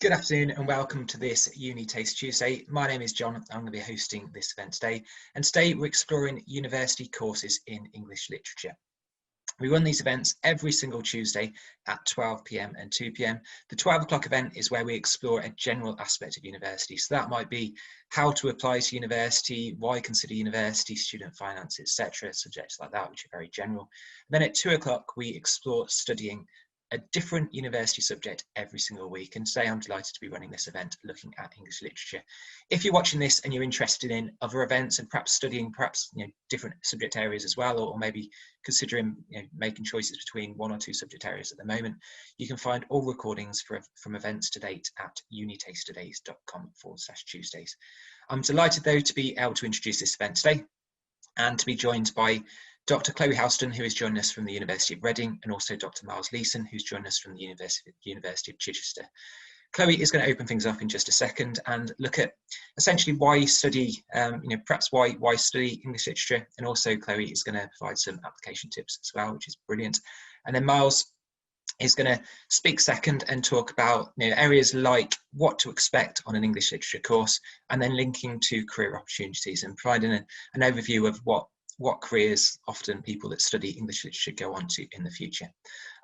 Good afternoon and welcome to this UniTaste Tuesday. My name is John. I'm going to be hosting this event today. And today we're exploring university courses in English literature. We run these events every single Tuesday at 12 p.m. and 2 p.m. The 12 o'clock event is where we explore a general aspect of university. So that might be how to apply to university, why consider university, student finance, etc. Subjects like that, which are very general. And then at 2 o'clock, we explore studying a different university subject every single week. And today I'm delighted to be running this event looking at English literature. If you're watching this and you're interested in other events and perhaps studying different subject areas as well, or maybe considering making choices between one or two subject areas at the moment, you can find all recordings from events to date at unitasterdays.com/Tuesdays. I'm delighted though to be able to introduce this event today and to be joined by Dr Chloë Houston, who is joining us from the University of Reading, and also Dr Leeson, who's joining us from the University of Chichester. Chloë is going to open things up in just a second and look at essentially why you study, perhaps why study English literature, and also Chloë is going to provide some application tips as well, which is brilliant. And then Miles is going to speak second and talk about areas like what to expect on an English literature course, and then linking to career opportunities and providing an overview of what careers often people that study English literature go on to in the future.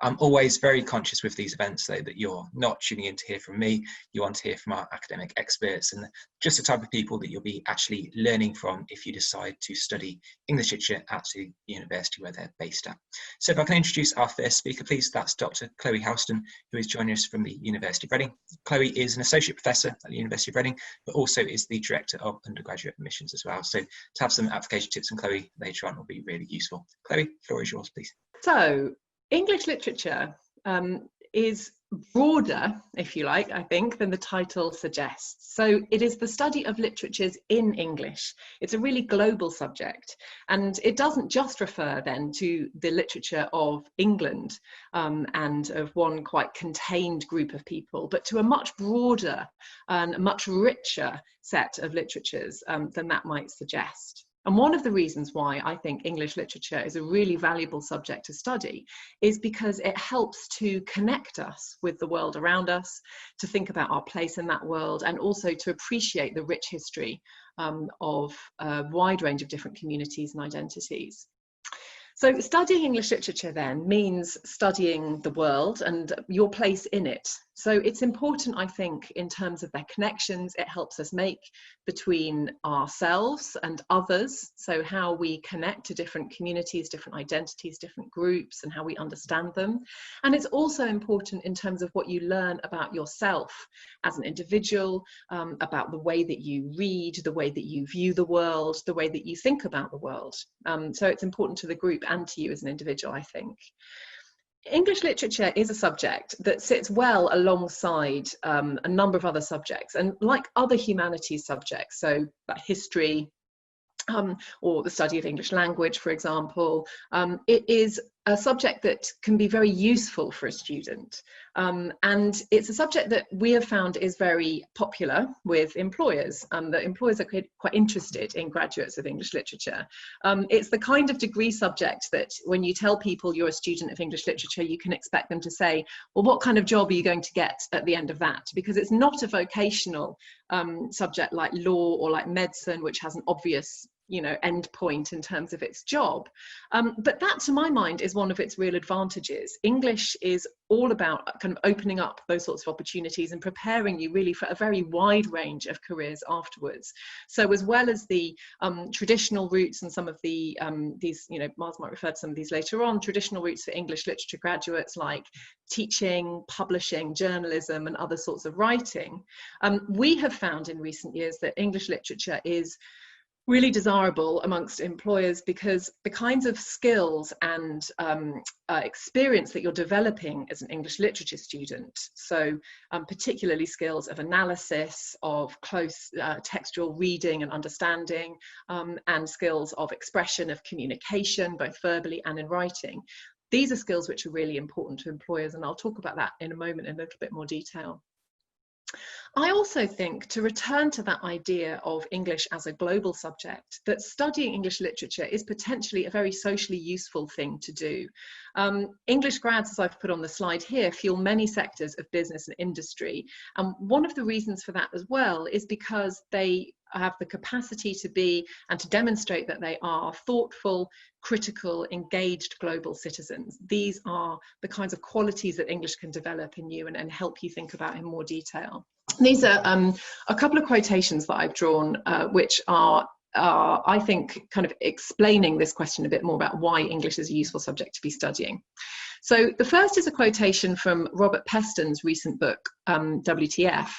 I'm always very conscious with these events though that you're not tuning in to hear from me, you want to hear from our academic experts and just the type of people that you'll be actually learning from if you decide to study English literature at the university where they're based at. So if I can introduce our first speaker please, that's Dr Chloë Houston, who is joining us from the University of Reading. Chloë is an associate professor at the University of Reading, but also is the director of undergraduate admissions as well. So to have some application tips from Chloë later on will be really useful. Chloë, the floor is yours, please. So, English literature is broader, if you like, I think, than the title suggests. So it is the study of literatures in English. It's a really global subject, and it doesn't just refer then to the literature of England and of one quite contained group of people, but to a much broader and much richer set of literatures than that might suggest. And one of the reasons why I think English literature is a really valuable subject to study is because it helps to connect us with the world around us, to think about our place in that world, and also to appreciate the rich history of a wide range of different communities and identities. So studying English literature then means studying the world and your place in it. So it's important, I think, in terms of their connections. It helps us make between ourselves and others. So how we connect to different communities, different identities, different groups, and how we understand them. And it's also important in terms of what you learn about yourself as an individual, about the way that you read, the way that you view the world, the way that you think about the world. So it's important to the group and to you as an individual, I think. English literature is a subject that sits well alongside a number of other subjects, and like other humanities subjects, so history or the study of English language, for example, it is a subject that can be very useful for a student. And it's a subject that we have found is very popular with employers, that employers are quite interested in graduates of English literature. It's the kind of degree subject that when you tell people you're a student of English literature, you can expect them to say, well, what kind of job are you going to get at the end of that? Because it's not a vocational subject like law or like medicine, which has an obvious end point in terms of its job. But that, to my mind, is one of its real advantages. English is all about kind of opening up those sorts of opportunities and preparing you really for a very wide range of careers afterwards. So as well as the traditional routes and some of the, Miles might refer to some of these later on, traditional routes for English literature graduates like teaching, publishing, journalism, and other sorts of writing, we have found in recent years that English literature is really desirable amongst employers because the kinds of skills and experience that you're developing as an English literature student, so particularly skills of analysis, of close textual reading and understanding, and skills of expression, of communication, both verbally and in writing. These are skills which are really important to employers, and I'll talk about that in a moment in a little bit more detail. I also think, to return to that idea of English as a global subject, that studying English literature is potentially a very socially useful thing to do. English grads, as I've put on the slide here, fuel many sectors of business and industry. And one of the reasons for that as well is because they have the capacity to be and to demonstrate that they are thoughtful, critical, engaged global citizens. These are the kinds of qualities that English can develop in you and help you think about in more detail. These are a couple of quotations that I've drawn, which are, I think, kind of explaining this question a bit more about why English is a useful subject to be studying. So the first is a quotation from Robert Peston's recent book, WTF.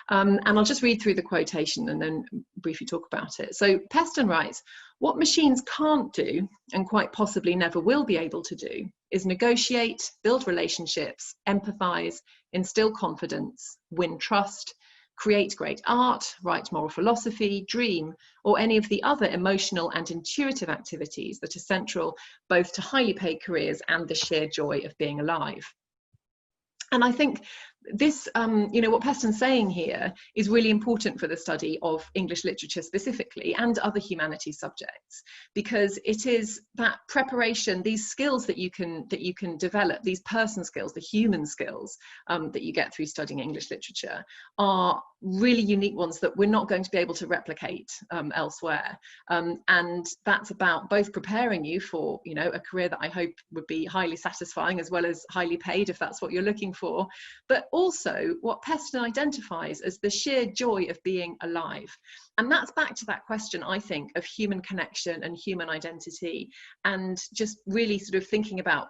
And I'll just read through the quotation and then briefly talk about it. So Peston writes, "What machines can't do, and quite possibly never will be able to do, is negotiate, build relationships, empathize, instill confidence, win trust, create great art, write moral philosophy, dream, or any of the other emotional and intuitive activities that are central both to highly paid careers and the sheer joy of being alive." And I think this, what Peston's saying here is really important for the study of English literature specifically and other humanities subjects, because it is that preparation, these skills that you can develop, these person skills, the human skills that you get through studying English literature, are really unique ones that we're not going to be able to replicate elsewhere. And that's about both preparing you for, a career that I hope would be highly satisfying as well as highly paid if that's what you're looking for, but also what Peston identifies as the sheer joy of being alive. And that's back to that question, I think, of human connection and human identity, and just really sort of thinking about,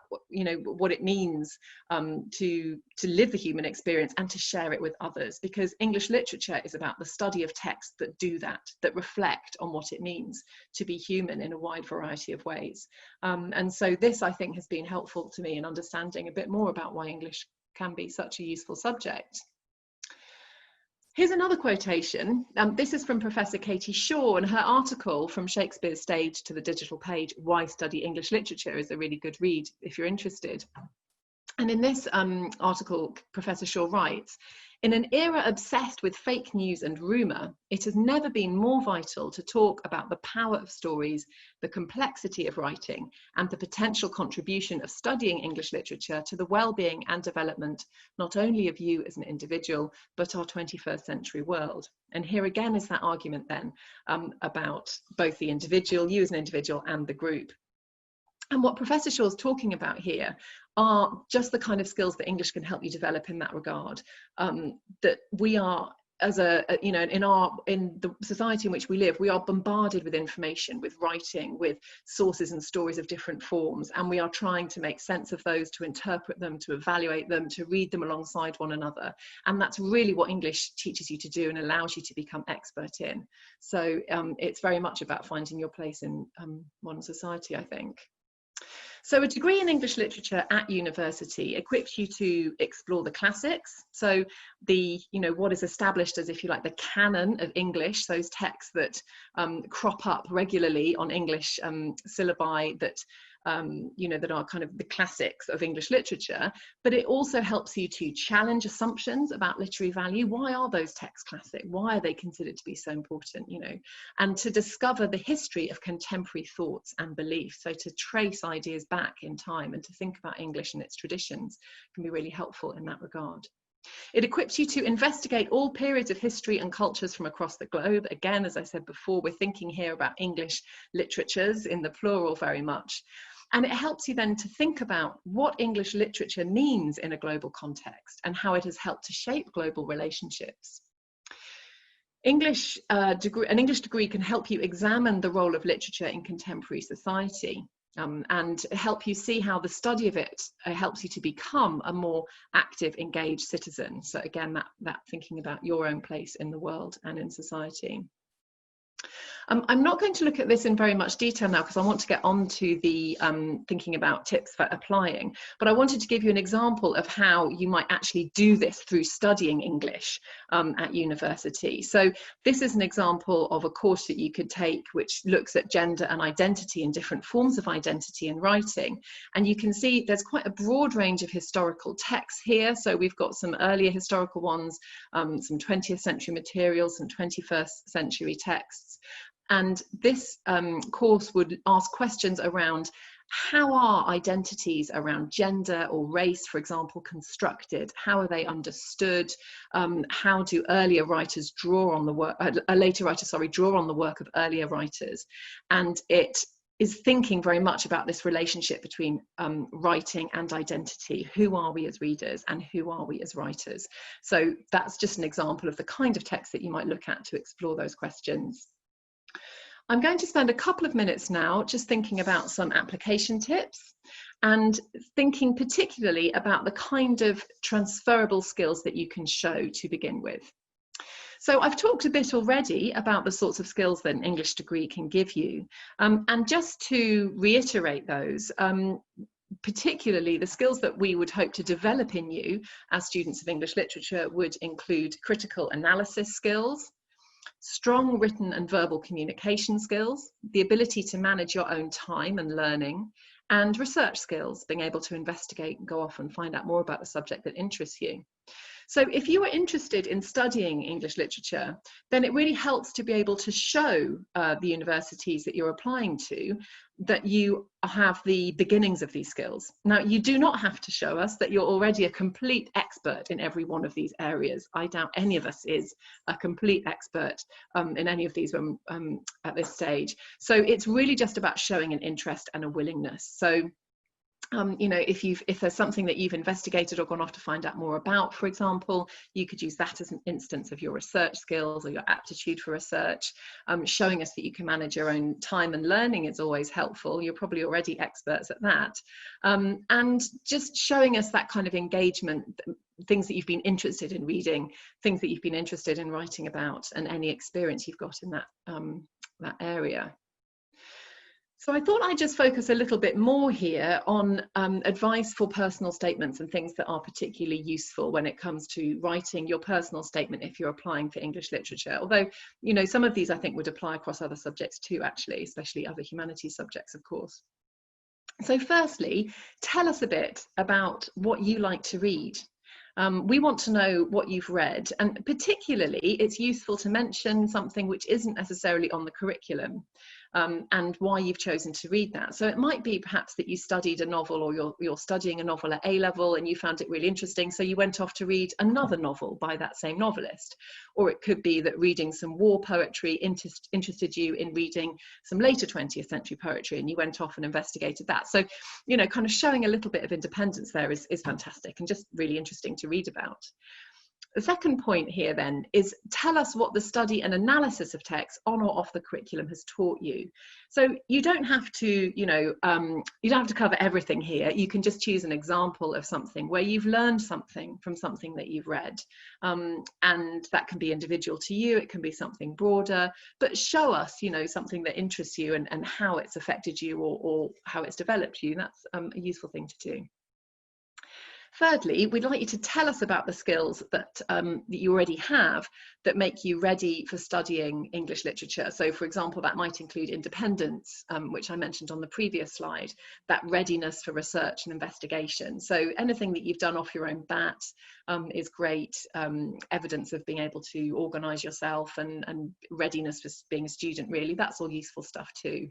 what it means to live the human experience and to share it with others, because English literature is about the study of texts that do that reflect on what it means to be human in a wide variety of ways. And so this, I think, has been helpful to me in understanding a bit more about why English can be such a useful subject. Here's another quotation. This is from Professor Katie Shaw, and her article From Shakespeare's Stage to the Digital Page, Why Study English Literature, is a really good read if you're interested. And in this article, Professor Shaw writes, "In an era obsessed with fake news and rumour, it has never been more vital to talk about the power of stories, the complexity of writing, and the potential contribution of studying English literature to the well-being and development, not only of you as an individual, but our 21st century world." And here again is that argument then about both the individual, you as an individual, and the group. And what Professor Shaw's talking about here are just the kind of skills that English can help you develop in that regard. That we are, as in the society in which we live, we are bombarded with information, with writing, with sources and stories of different forms, and we are trying to make sense of those, to interpret them, to evaluate them, to read them alongside one another. And that's really what English teaches you to do and allows you to become expert in. So it's very much about finding your place in modern society, I think. So a degree in English literature at university equips you to explore the classics. So the, what is established as, if you like, the canon of English, those texts that crop up regularly on English syllabi that, that are kind of the classics of English literature. But it also helps you to challenge assumptions about literary value. Why are those texts classic? Why are they considered to be so important, and to discover the history of contemporary thoughts and beliefs. So to trace ideas back in time and to think about English and its traditions can be really helpful in that regard. It equips you to investigate all periods of history and cultures from across the globe. Again, as I said before, we're thinking here about English literatures in the plural very much. And it helps you then to think about what English literature means in a global context and how it has helped to shape global relationships. An English degree can help you examine the role of literature in contemporary society. And help you see how the study of it helps you to become a more active, engaged citizen. So again, that thinking about your own place in the world and in society. I'm not going to look at this in very much detail now because I want to get on to the thinking about tips for applying, but I wanted to give you an example of how you might actually do this through studying English at university. So this is an example of a course that you could take which looks at gender and identity and different forms of identity in writing. And you can see there's quite a broad range of historical texts here. So we've got some earlier historical ones, some 20th century materials, some 21st century texts. And this course would ask questions around how are identities around gender or race, for example, constructed? How are they understood? How do earlier writers draw on the work, later writers, sorry, draw on the work of earlier writers? And it is thinking very much about this relationship between writing and identity. Who are we as readers and who are we as writers? So that's just an example of the kind of text that you might look at to explore those questions. I'm going to spend a couple of minutes now just thinking about some application tips and thinking particularly about the kind of transferable skills that you can show to begin with. So I've talked a bit already about the sorts of skills that an English degree can give you. And just to reiterate those, particularly the skills that we would hope to develop in you as students of English literature would include critical analysis skills, strong written and verbal communication skills, the ability to manage your own time and learning, and research skills, being able to investigate and go off and find out more about the subject that interests you. So if you are interested in studying English literature, then it really helps to be able to show the universities that you're applying to that you have the beginnings of these skills. Now, you do not have to show us that you're already a complete expert in every one of these areas. I doubt any of us is a complete expert in any of these at this stage. So it's really just about showing an interest and a willingness. So you know, if there's something that you've investigated or gone off to find out more about, for example, you could use that as an instance of your research skills or your aptitude for research. Showing us that you can manage your own time and learning is always helpful. You're probably already experts at that. And just showing us that kind of engagement, things that you've been interested in reading, things that you've been interested in writing about, and any experience you've got in that area. So I thought I'd just focus a little bit more here on advice for personal statements and things that are particularly useful when it comes to writing your personal statement if you're applying for English literature. Although, you know, some of these I think would apply across other subjects too, actually, especially other humanities subjects, of course. So firstly, tell us a bit about what you like to read. We want to know what you've read, and particularly it's useful to mention something which isn't necessarily on the curriculum and why you've chosen to read that. So it might be perhaps that you studied a novel, or you're studying a novel at A level and you found it really interesting, so you went off to read another novel by that same novelist. Or it could be that reading some war poetry interested you in reading some later 20th century poetry and you went off and investigated that. So, you know, kind of showing a little bit of independence there is fantastic and just really interesting to read about. The second point here then is tell us what the study and analysis of text on or off the curriculum has taught you. So you don't have to, you know, you don't have to cover everything here. You can just choose an example of something where you've learned something from something that you've read. And that can be individual to you, it can be something broader, but show us, you know, something that interests you and how it's affected you or how it's developed you. That's a useful thing to do. Thirdly, we'd like you to tell us about the skills that you already have that make you ready for studying English literature. So, for example, that might include independence, which I mentioned on the previous slide, that readiness for research and investigation. So anything that you've done off your own bat is great evidence of being able to organise yourself and readiness for being a student, really. That's all useful stuff too.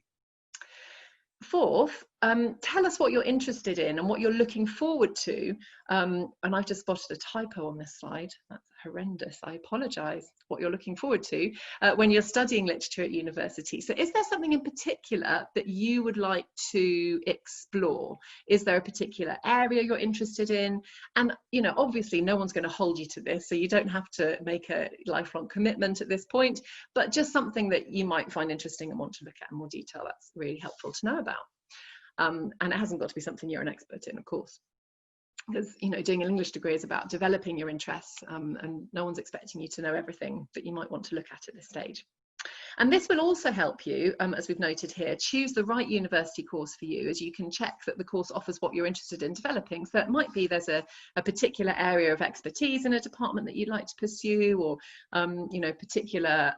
Fourth, tell us what you're interested in and what you're looking forward to. And I've just spotted a typo on this slide. That's horrendous. I apologise. What you're looking forward to when you're studying literature at university. So is there something in particular that you would like to explore? Is there a particular area you're interested in? And, you know, obviously no one's going to hold you to this, so you don't have to make a lifelong commitment at this point, but just something that you might find interesting and want to look at in more detail. That's really helpful to know about. And it hasn't got to be something you're an expert in, of course, because, you know, doing an English degree is about developing your interests, and no one's expecting you to know everything that you might want to look at this stage. And this will also help you, as we've noted here, choose the right university course for you, as you can check that the course offers what you're interested in developing. So it might be there's a particular area of expertise in a department that you'd like to pursue, or you know, particular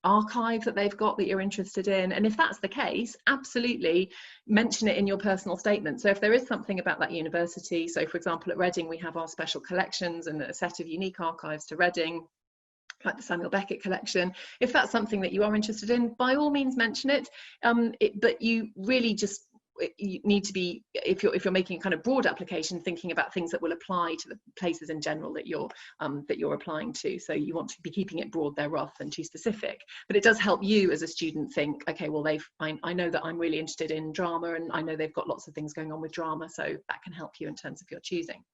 archive that they've got that you're interested in. And if that's the case, absolutely mention it in your personal statement. So if there is something about that university, so for example at Reading we have our special collections and a set of unique archives to Reading, like the Samuel Beckett collection. If that's something that you are interested in, by all means mention it. But you really just, you need to be, if you're making a kind of broad application, thinking about things that will apply to the places in general that you're applying to. So you want to be keeping it broad there rather than too specific. But it does help you as a student think, okay, well I know that I'm really interested in drama, and I know they've got lots of things going on with drama, so that can help you in terms of your choosing.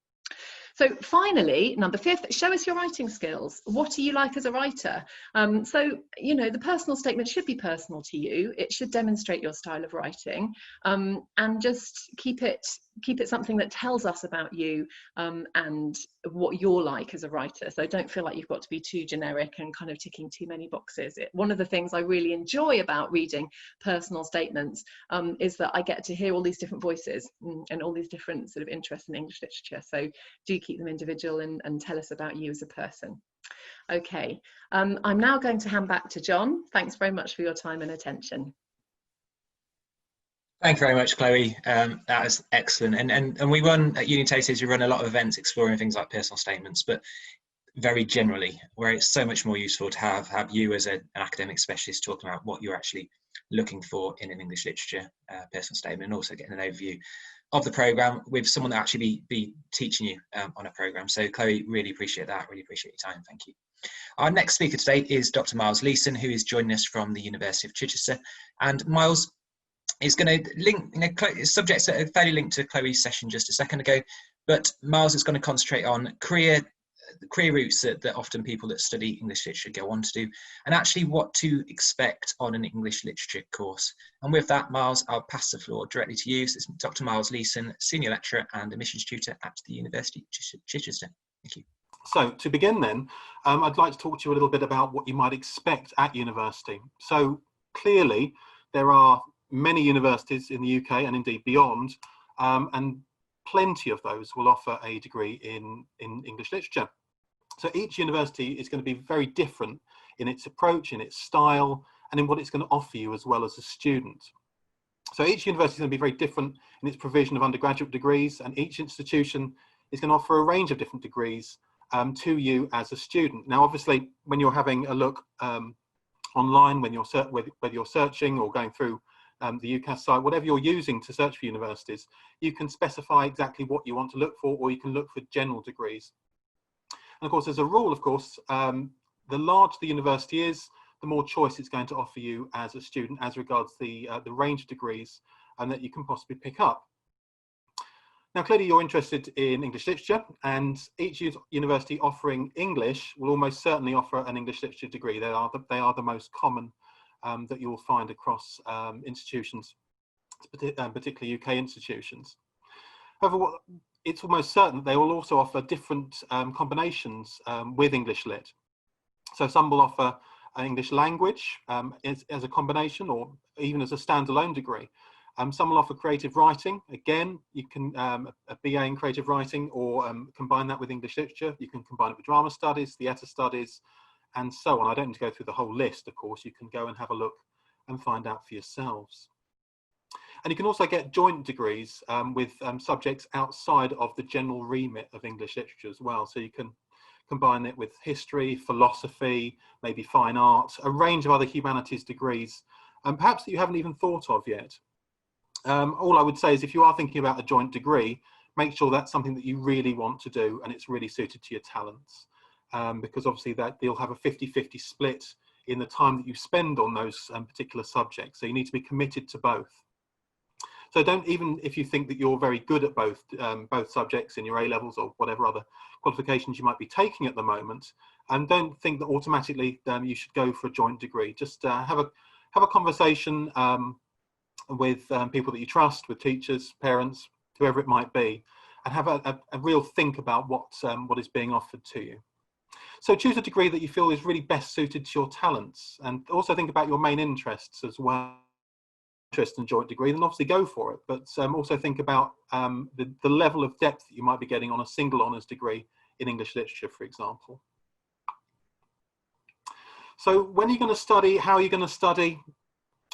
So finally, number 5, show us your writing skills. What are you like as a writer? So, you know, the personal statement should be personal to you. It should demonstrate your style of writing, and just keep it something that tells us about you, and what you're like as a writer. So don't feel like you've got to be too generic and kind of ticking too many boxes. One of the things I really enjoy about reading personal statements is that I get to hear all these different voices and all these different sort of interests in English literature. So do keep them individual and tell us about you as a person. Okay, I'm now going to hand back to Jon. Thanks very much for your time and attention. Thank you very much, Chloe. That was excellent. And we run at UniTasterDays, we run a lot of events exploring things like personal statements, but very generally, where it's so much more useful to have you as an academic specialist talking about what you're actually looking for in an English literature personal statement, and also getting an overview of the programme with someone that actually be teaching you on a programme. So Chloe, really appreciate that, really appreciate your time, thank you. Our next speaker today is Dr Miles Leeson, who is joining us from the University of Chichester. And Miles is going to link, subjects that are fairly linked to Chloe's session just a second ago, but Miles is going to concentrate on career routes that often people that study English literature go on to do, and actually what to expect on an English literature course. And with that, Miles, I'll pass the floor directly to you. So it's Dr Miles Leeson, Senior Lecturer and Admissions Tutor at the University of Chichester. Thank you. So to begin then, I'd like to talk to you a little bit about what you might expect at university. So clearly there are many universities in the UK and indeed beyond, and plenty of those will offer a degree in English literature. So each university is going to be very different in its approach, in its style, and in what it's going to offer you as well as a student. So each university is going to be very different in its provision of undergraduate degrees, and each institution is going to offer a range of different degrees to you as a student. Now, obviously, when you're having a look online, whether you're searching or going through the UCAS site, whatever you're using to search for universities, you can specify exactly what you want to look for, or you can look for general degrees. And of course, as a rule, of course, the larger the university is, the more choice it's going to offer you as a student as regards the range of degrees that you can possibly pick up. Now, clearly you're interested in English literature, and each university offering English will almost certainly offer an English literature degree. They are the most common that you will find across institutions, particularly UK institutions. However, it's almost certain they will also offer different combinations with English Lit. So some will offer an English language as a combination, or even as a standalone degree. Some will offer creative writing. Again, you can a BA in creative writing, or combine that with English literature. You can combine it with drama studies, theatre studies, and so on. I don't need to go through the whole list, of course. You can go and have a look and find out for yourselves. And you can also get joint degrees with subjects outside of the general remit of English literature as well. So you can combine it with history, philosophy, maybe fine arts, a range of other humanities degrees, perhaps that you haven't even thought of yet. All I would say is, if you are thinking about a joint degree, make sure that's something that you really want to do and it's really suited to your talents, because obviously that you'll have a 50-50 split in the time that you spend on those particular subjects. So you need to be committed to both. So don't, even if you think that you're very good at both subjects in your A-levels or whatever other qualifications you might be taking at the moment, and don't think that automatically you should go for a joint degree. Just have a conversation with people that you trust, with teachers, parents, whoever it might be, and have a real think about what is being offered to you. So choose a degree that you feel is really best suited to your talents, and also think about your main interests as well. Interest and joint degree, then obviously go for it, but also think about the level of depth that you might be getting on a single honours degree in English literature, for example. So when are you going to study? How are you going to study?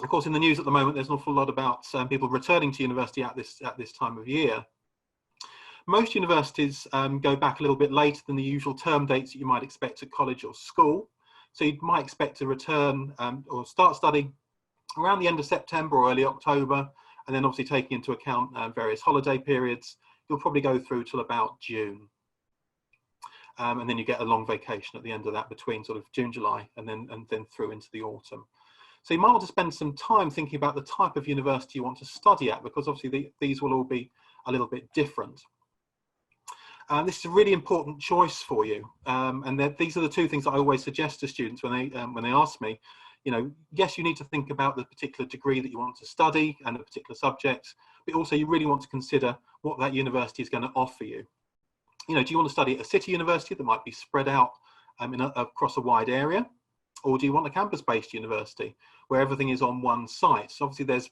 Of course, in the news at the moment, there's an awful lot about people returning to university at this time of year. Most universities go back a little bit later than the usual term dates that you might expect at college or school. So you might expect to return or start studying around the end of September or early October, and then obviously taking into account various holiday periods, you'll probably go through till about June. And then you get a long vacation at the end of that between sort of June, July, and then through into the autumn. So you might want to spend some time thinking about the type of university you want to study at, because obviously these will all be a little bit different. This is a really important choice for you, and these are the two things that I always suggest to students when they ask me. You know, yes, you need to think about the particular degree that you want to study and the particular subjects, but also you really want to consider what that university is going to offer you. You know, do you want to study at a city university that might be spread out across a wide area, or do you want a campus-based university where everything is on one site? So obviously there's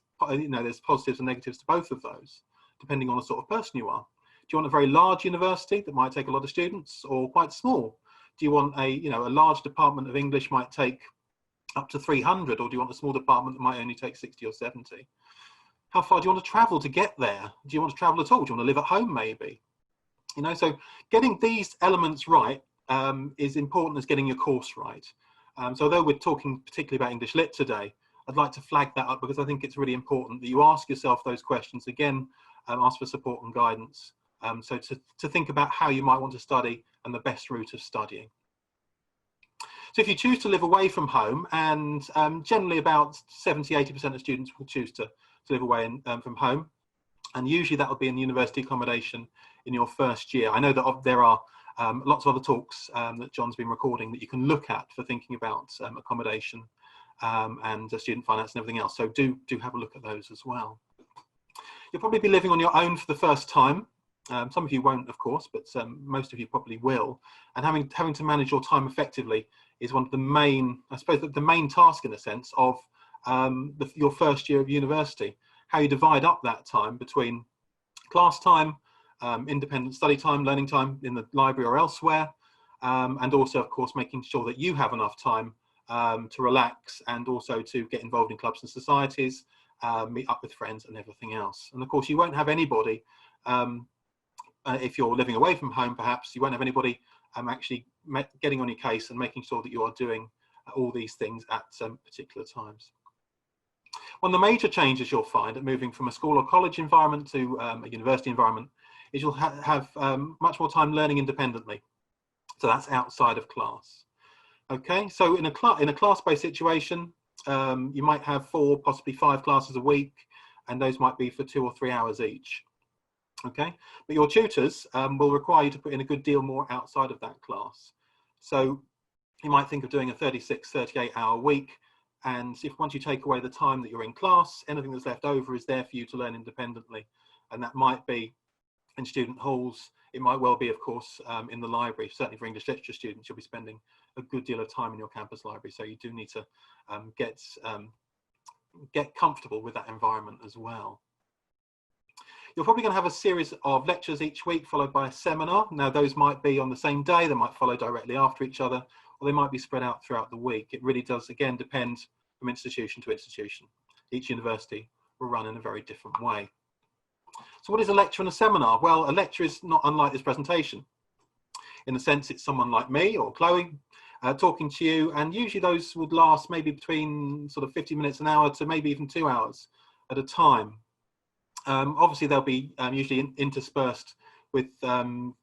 positives and negatives to both of those, depending on the sort of person you are. Do you want a very large university that might take a lot of students, or quite small? Do you want a large department of English might take up to 300, or do you want a small department that might only take 60 or 70? How far do you want to travel to get there? Do you want to travel at all? Do you want to live at home maybe? You know, so getting these elements right is important as getting your course right. So although we're talking particularly about English Lit today, I'd like to flag that up because I think it's really important that you ask yourself those questions again, ask for support and guidance. So to think about how you might want to study and the best route of studying. So if you choose to live away from home, and generally about 70–80% of students will choose to live away from home, and usually that will be in university accommodation in your first year. I know that there are lots of other talks that Jon's been recording that you can look at for thinking about accommodation and student finance and everything else. So do have a look at those as well. You'll probably be living on your own for the first time. Some of you won't, of course, but most of you probably will. And having to manage your time effectively is one of the main, I suppose, the main task in a sense of your first year of university. How you divide up that time between class time, independent study time, learning time in the library or elsewhere, and also, of course, making sure that you have enough time to relax and also to get involved in clubs and societies, meet up with friends and everything else. And of course, you won't have anybody, if you're living away from home, perhaps, you won't have anybody actually getting on your case and making sure that you are doing all these things at particular times. One of the major changes you'll find at moving from a school or college environment to a university environment is you'll have much more time learning independently. So that's outside of class. Okay, so in a class-based situation, you might have 4, possibly 5 classes a week, and those might be for 2 or 3 hours each. Okay, but your tutors will require you to put in a good deal more outside of that class. So you might think of doing a 36–38 hour week, and once you take away the time that you're in class, anything that's left over is there for you to learn independently. And that might be in student halls, it might well be, of course, in the library. Certainly for English literature students, you'll be spending a good deal of time in your campus library, so you do need to get comfortable with that environment as well. You're probably going to have a series of lectures each week followed by a seminar. Now those might be on the same day, they might follow directly after each other, or they might be spread out throughout the week. It really does, again, depend from institution to institution. Each university will run in a very different way. So what is a lecture and a seminar? Well, a lecture is not unlike this presentation. In a sense, it's someone like me or Chloe talking to you, and usually those would last maybe between sort of 50 minutes, an hour, to maybe even 2 hours at a time. Obviously, they'll be usually interspersed with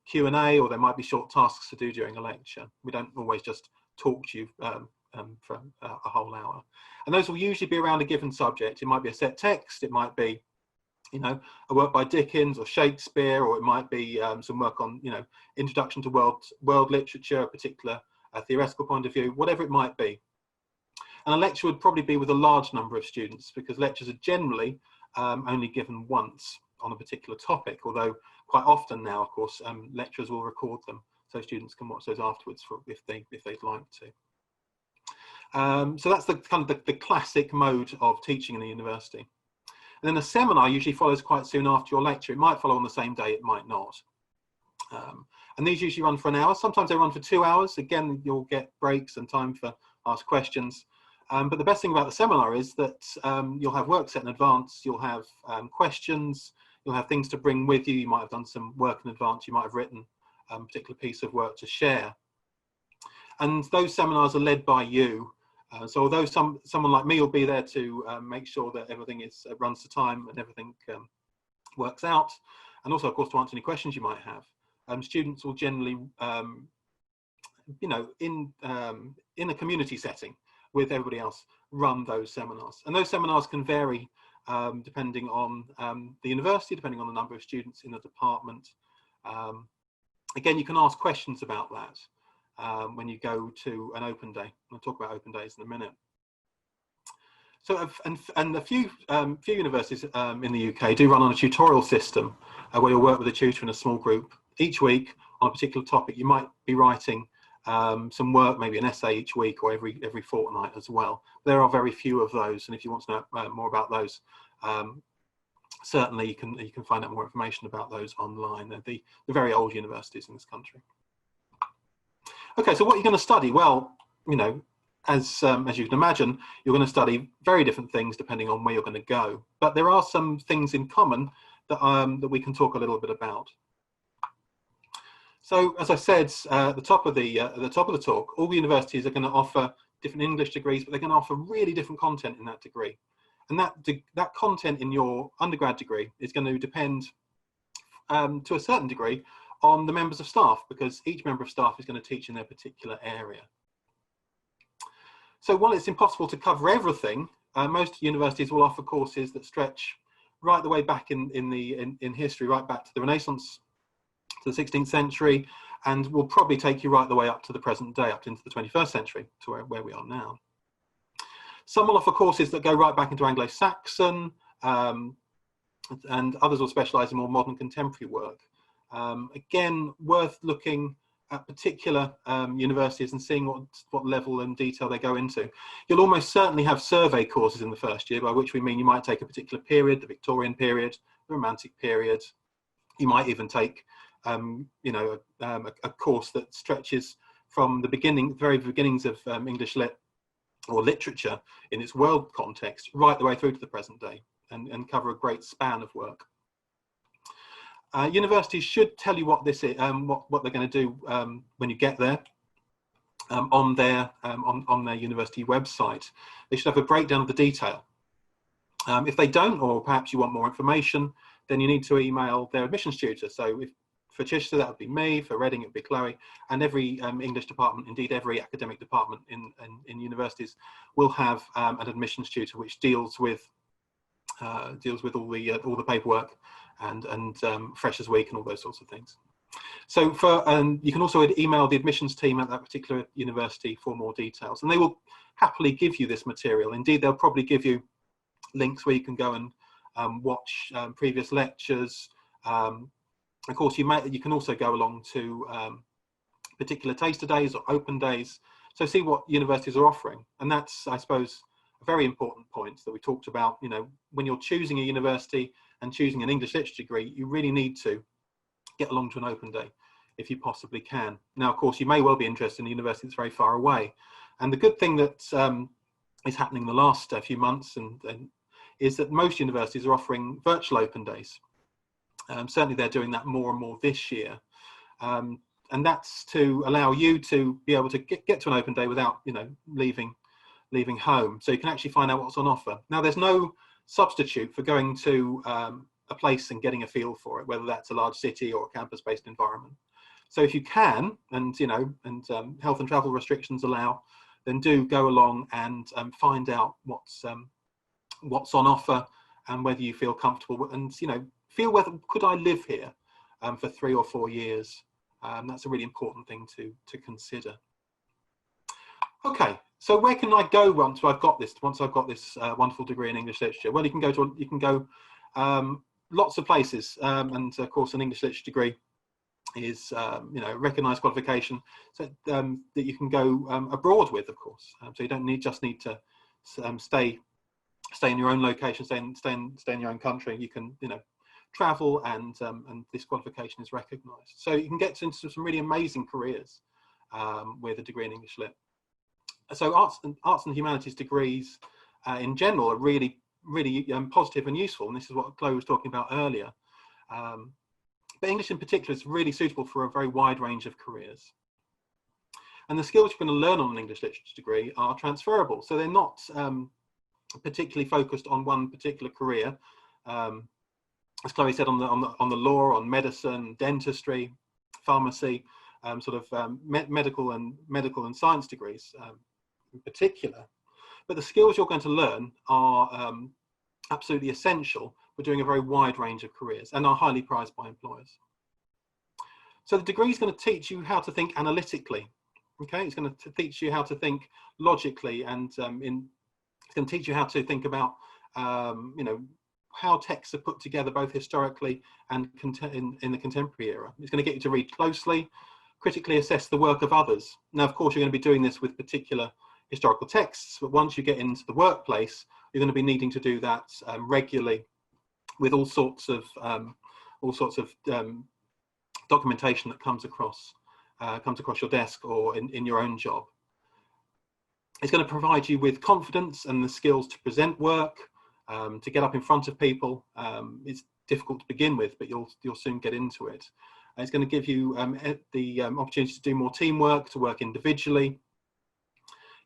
Q&A, or there might be short tasks to do during a lecture. We don't always just talk to you for a whole hour. And those will usually be around a given subject. It might be a set text, it might be, you know, a work by Dickens or Shakespeare, or it might be some work on, you know, introduction to world literature, a particular theoretical point of view, whatever it might be. And a lecture would probably be with a large number of students, because lectures are generally only given once on a particular topic, although quite often now, of course, lecturers will record them so students can watch those afterwards if they'd like to. So that's the kind of the classic mode of teaching in a university. And then a seminar usually follows quite soon after your lecture. It might follow on the same day, it might not. And these usually run for an hour. Sometimes they run for 2 hours. Again, you'll get breaks and time for ask questions. But the best thing about the seminar is that you'll have work set in advance, you'll have questions, you'll have things to bring with you. You might have done some work in advance, you might have written a particular piece of work to share. And those seminars are led by you. So although someone like me will be there to make sure that everything runs to time and everything works out, and also of course to answer any questions you might have, students will generally, you know, in a community setting with everybody else, run those seminars. And those seminars can vary depending on the university, depending on the number of students in the department. Again, you can ask questions about that when you go to an open day. I'll talk about open days in a minute. So, and a few universities in the UK do run on a tutorial system where you'll work with a tutor in a small group. Each week on a particular topic, you might be writing some work, maybe an essay each week or every fortnight as well. There are very few of those, and if you want to know more about those, certainly you can find out more information about those online. They're the very old universities in this country. Okay, so what are you going to study? Well, you know, as you can imagine, you're going to study very different things depending on where you're going to go. But there are some things in common that that we can talk a little bit about. So, as I said at the top of the talk, all the universities are going to offer different English degrees, but they're going to offer really different content in that degree. And that content in your undergrad degree is going to depend to a certain degree on the members of staff, because each member of staff is going to teach in their particular area. So while it's impossible to cover everything, most universities will offer courses that stretch right the way back in history, right back to the Renaissance, to the 16th century, and will probably take you right the way up to the present day, up into the 21st century, to where we are now. Some will offer courses that go right back into Anglo-Saxon, and others will specialise in more modern contemporary work. Again, worth looking at particular universities and seeing what level and detail they go into. You'll almost certainly have survey courses in the first year, by which we mean you might take a particular period, the Victorian period, the Romantic period. You might even take you know, a course that stretches from the very beginnings of English lit or literature in its world context right the way through to the present day, and cover a great span of work. Universities should tell you what this is, what they're going to do when you get there on their university website. They should have a breakdown of the detail. If they don't, or perhaps you want more information, then you need to email their admissions tutor. So for Chichester, that would be me. For Reading, it would be Chloe. And every English department, indeed every academic department in universities, will have an admissions tutor which deals with all the paperwork and Freshers Week and all those sorts of things. So you can also email the admissions team at that particular university for more details, and they will happily give you this material. Indeed, they'll probably give you links where you can go and watch previous lectures. Of course, you can also go along to particular taster days or open days, so see what universities are offering. And that's, I suppose, a very important point that we talked about. You know, when you're choosing a university and choosing an English literature degree, you really need to get along to an open day if you possibly can. Now, of course, you may well be interested in a university that's very far away. And the good thing that is happening in the last few months is that most universities are offering virtual open days. Certainly they're doing that more and more this year. And that's to allow you to be able to get to an open day without, you know, leaving home. So you can actually find out what's on offer. Now, there's no substitute for going to a place and getting a feel for it, whether that's a large city or a campus-based environment. So if you can, and you know, and health and travel restrictions allow, then do go along and find out what's on offer and whether you feel comfortable, and you know, feel whether could I live here for 3 or 4 years. That's a really important thing to consider. Okay, so where can I go once I've got this wonderful degree in English literature? Well, you can go lots of places, and of course an English literature degree is you know, recognised qualification, so that you can go abroad with, of course. So you don't just need to stay in your own location, stay in your own country. You can, you know, travel, and this qualification is recognised. So you can get into some really amazing careers with a degree in English Lit. So arts and humanities degrees in general are really positive and useful, and this is what Chloe was talking about earlier. But English in particular is really suitable for a very wide range of careers. And the skills you're going to learn on an English literature degree are transferable. So they're not particularly focused on one particular career. As Chloe said, on the law, on medicine, dentistry, pharmacy, medical and science degrees in particular. But the skills you're going to learn are absolutely essential for doing a very wide range of careers and are highly prized by employers. So the degree is going to teach you how to think analytically. Okay, it's going to teach you how to think logically, and it's going to teach you how to think about you know, how texts are put together both historically and in the contemporary era. It's going to get you to read closely, critically assess the work of others. Now, of course, you're going to be doing this with particular historical texts, but once you get into the workplace, you're going to be needing to do that regularly with all sorts of documentation that comes across your desk or in your own job. It's going to provide you with confidence and the skills to present work, to get up in front of people. It's difficult to begin with, but you'll soon get into it. It's going to give you the opportunity to do more teamwork, to work individually.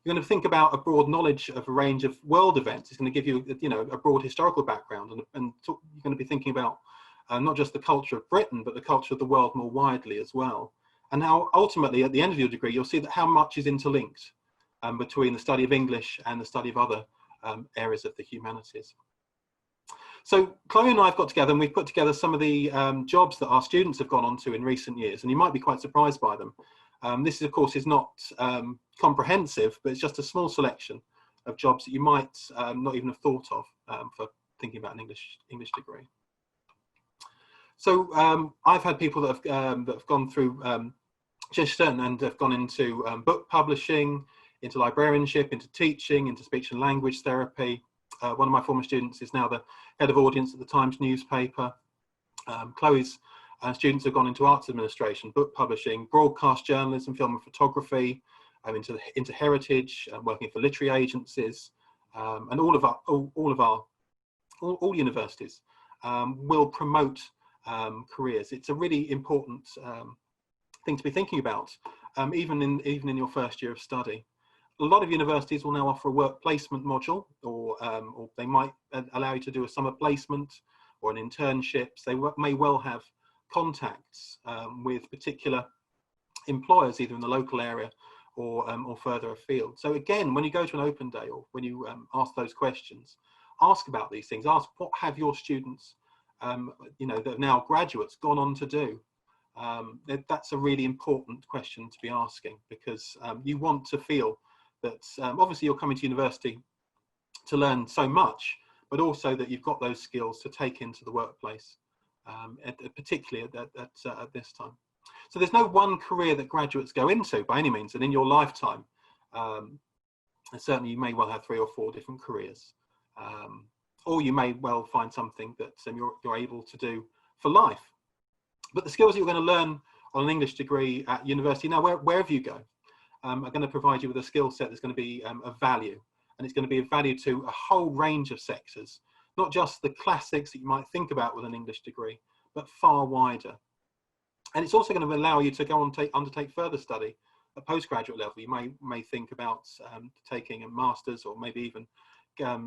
You're going to think about a broad knowledge of a range of world events. It's going to give you, you know, a broad historical background, and you're going to be thinking about not just the culture of Britain, but the culture of the world more widely as well. And now, ultimately, at the end of your degree, you'll see that how much is interlinked between the study of English and the study of other areas of the humanities. So Chloe and I have got together, and we've put together some of the jobs that our students have gone on to in recent years, and you might be quite surprised by them. This, of course, is not comprehensive, but it's just a small selection of jobs that you might not even have thought of for thinking about an English degree. So I've had people that have gone through Chichester and have gone into book publishing, into librarianship, into teaching, into speech and language therapy. One of my former students is now the head of audience at the Times newspaper. Chloe's students have gone into arts administration, book publishing, broadcast journalism, film and photography, into heritage, working for literary agencies, and all universities will promote careers. It's a really important thing to be thinking about, even in your first year of study. A lot of universities will now offer a work placement module, or they might allow you to do a summer placement or an internship. They may well have contacts with particular employers, either in the local area or further afield. So again, when you go to an open day, or when you ask those questions, ask about these things. Ask, what have your students, you know, that are now graduates, gone on to do? That's a really important question to be asking, because you want to feel that obviously you're coming to university to learn so much, but also that you've got those skills to take into the workplace, particularly at this time. So there's no one career that graduates go into by any means, and in your lifetime, certainly you may well have 3 or 4 different careers, or you may well find something that you're able to do for life. But the skills you're going to learn on an English degree at university, now wherever you go, are going to provide you with a skill set that's going to be of value, and it's going to be of value to a whole range of sectors, not just the classics that you might think about with an English degree, but far wider. And it's also going to allow you to go on undertake further study at postgraduate level. You may think about taking a master's, or maybe even a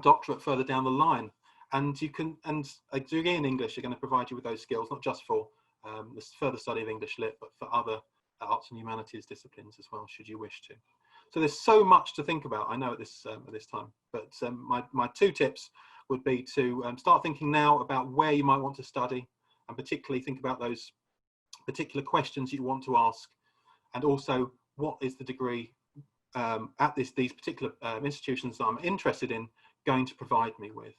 doctorate further down the line. And a degree in English are going to provide you with those skills, not just for the further study of English Lit, but for other arts and humanities disciplines as well, should you wish to. So there's so much to think about, I know, at this time. But my 2 tips would be to start thinking now about where you might want to study, and particularly think about those particular questions you want to ask, and also what is the degree at these particular institutions that I'm interested in going to provide me with.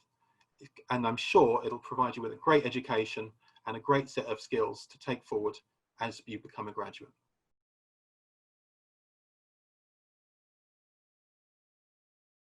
And I'm sure it'll provide you with a great education and a great set of skills to take forward as you become a graduate.